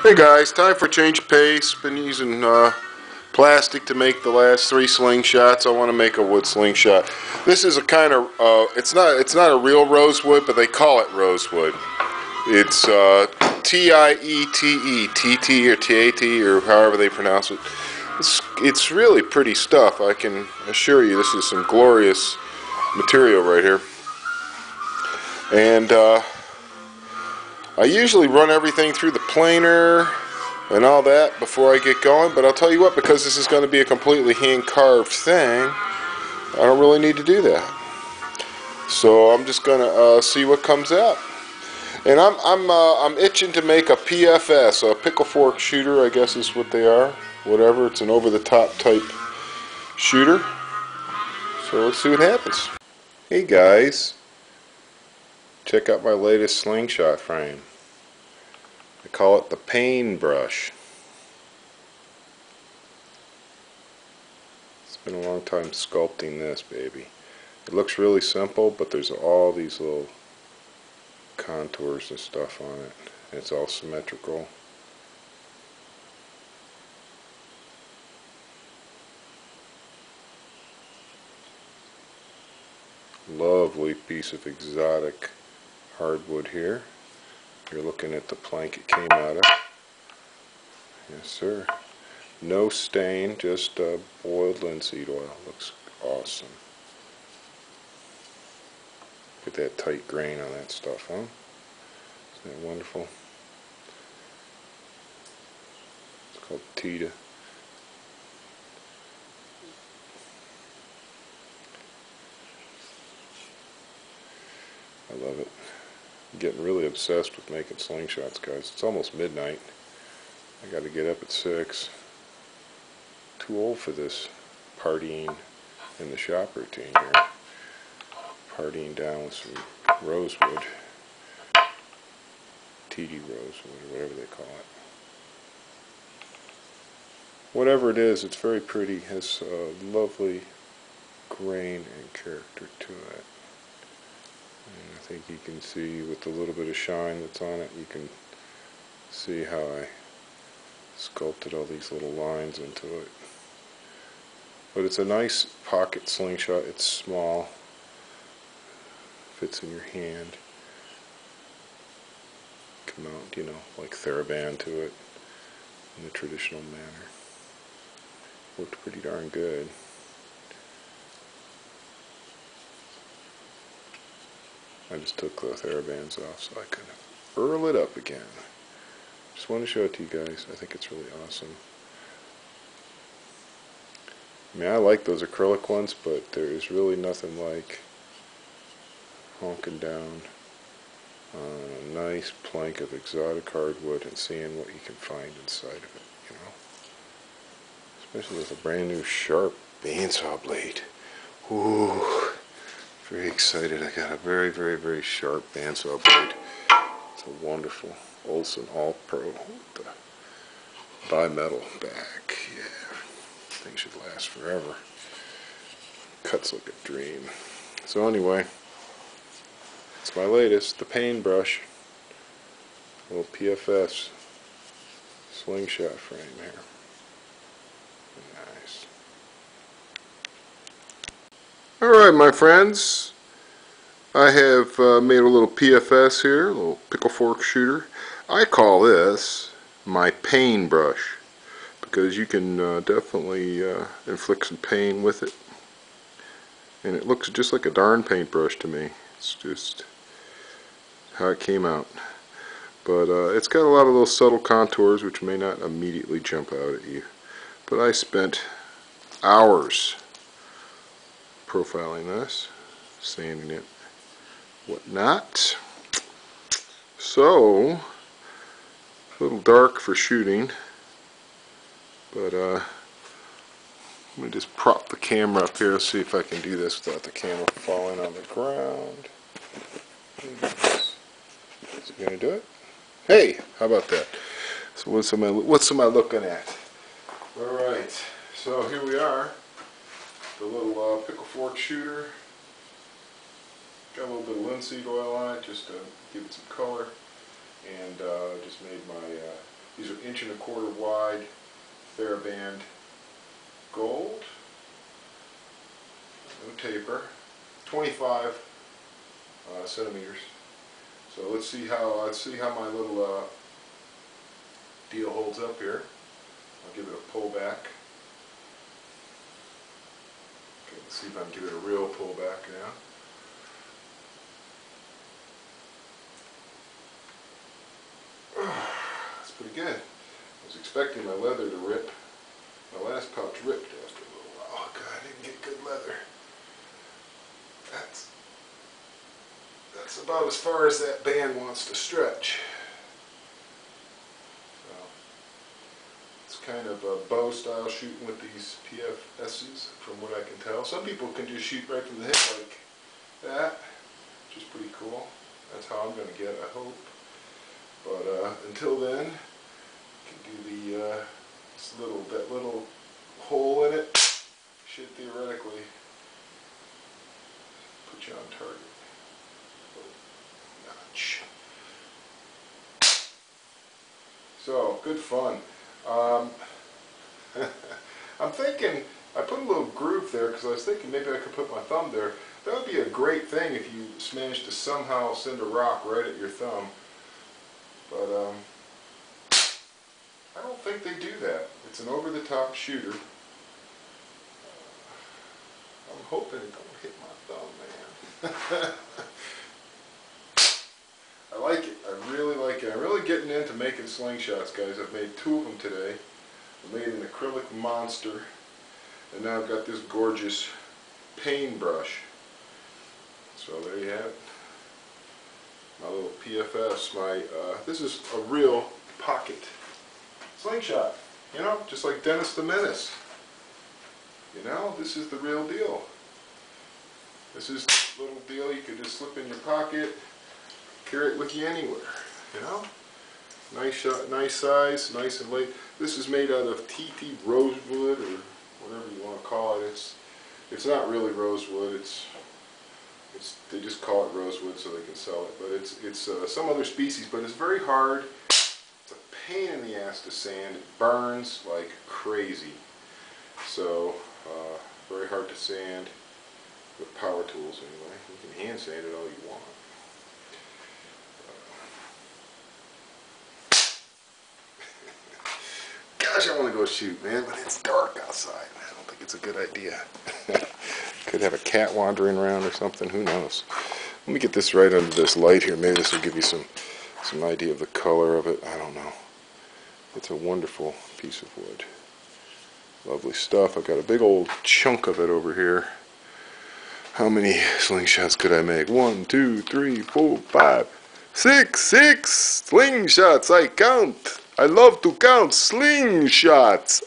Hey guys, time for a change of pace. Been using plastic to make the last 3 slingshots. I want to make a wood slingshot. This is a kind of it's not a real rosewood, but they call it rosewood. It's T-I-E-T-E, T-T or T-A-T or however they pronounce it. It's really pretty stuff. I can assure you this is some glorious material right here. And I usually run everything through the planer and all that before I get going, but I'll tell you what, because this is going to be a completely hand-carved thing, I don't really need to do that. So I'm just going to see what comes out. And I'm itching to make a PFS, a pickle fork shooter, I guess is what they are. Whatever, it's an over-the-top type shooter. So let's see what happens. Hey guys, check out my latest slingshot frame. I call it the paintbrush. It's been a long time sculpting this baby. It looks really simple, but there's all these little contours and stuff on it. And it's all symmetrical. Lovely piece of exotic hardwood here. You're looking at the plank it came out of. Yes, sir. No stain, just boiled linseed oil. Looks awesome. Get that tight grain on that stuff, huh? Isn't that wonderful? It's called Tita. I love it. I'm getting really obsessed with making slingshots, guys. It's almost midnight. I got to get up at 6. Too old for this partying in the shop routine here. Partying down with some rosewood. TD rosewood, or whatever they call it. Whatever it is, it's very pretty. Has a lovely grain and character to it. And I think you can see with the little bit of shine that's on it, you can see how I sculpted all these little lines into it. But it's a nice pocket slingshot. It's small, fits in your hand. Come out, you know, like TheraBand to it in the traditional manner. Worked pretty darn good. I just took the TheraBands off so I could furl it up again. Just want to show it to you guys. I think it's really awesome. I mean, I like those acrylic ones, but there is really nothing like honking down on a nice plank of exotic hardwood and seeing what you can find inside of it, you know. Especially with a brand new sharp bandsaw blade. Ooh, very excited. I got a very, very, very sharp bandsaw blade. It's a wonderful Olsen All Pro with the bimetal back. Yeah. Thing should last forever. Cuts like a dream. So anyway, it's my latest, the paintbrush. Little PFS slingshot frame here. Nice. Alright my friends, I have made a little PFS here, a little pickle fork shooter. I call this my paintbrush, because you can definitely inflict some pain with it. And it looks just like a darn paintbrush to me. It's just how it came out. But it's got a lot of those subtle contours which may not immediately jump out at you. But I spent hours profiling this, sanding it, whatnot. So, a little dark for shooting. But let me just prop the camera up here, see if I can do this without the camera falling on the ground. Is it gonna do it? Hey, how about that? So what's am I looking at? All right, so here we are. The little pickle fork shooter. Got a little bit of linseed oil on it just to give it some color, and just made my These are 1¼ inch wide TheraBand gold. No taper. 25 centimeters. So let's see how my little deal holds up here. I'll give it a pull back. Okay, let's see if I can give it a real pull back now. That's pretty good. I was expecting my leather to rip. My last pouch ripped after a little while. Oh God, I didn't get good leather. That's about as far as that band wants to stretch. So it's kind of a bow style shooting with these PFSs from what I can tell. Some people can just shoot right from the hip like that, which is pretty cool. That's how I'm going to get it, I hope. But until then, you can do that little hole in it should theoretically put you on target. Notch. So good fun. I'm thinking I put a little groove there because I was thinking maybe I could put my thumb there. That would be a great thing if you managed to somehow send a rock right at your thumb. But I don't think they do that. It's an over-the-top shooter. I'm hoping it don't hit my thumb, man. I like it. I really like it. I'm really getting into making slingshots, guys. I've made 2 of them today. I made an acrylic monster, and now I've got this gorgeous paintbrush. So there you have it. My little PFS. This is a real pocket slingshot. You know, just like Dennis the Menace. You know, this is the real deal. This is the little deal you could just slip in your pocket, carry it with you anywhere. You know, nice shot, nice size, nice and light. This is made out of TT rosewood or whatever you want to call it. It's not really rosewood. They just call it rosewood so they can sell it. But it's some other species. But it's very hard. It's a pain in the ass to sand. It burns like crazy. So very hard to sand with power tools anyway. You can hand sand it all you want. Gosh, I want to go shoot, man, but it's dark outside. I don't think it's a good idea. Could have a cat wandering around or something. Who knows? Let me get this right under this light here. Maybe this will give you some idea of the color of it. I don't know. It's a wonderful piece of wood. Lovely stuff. I've got a big old chunk of it over here. How many slingshots could I make? 1, 2, 3, 4, 5, 6 slingshots. I count. I love to count slingshots.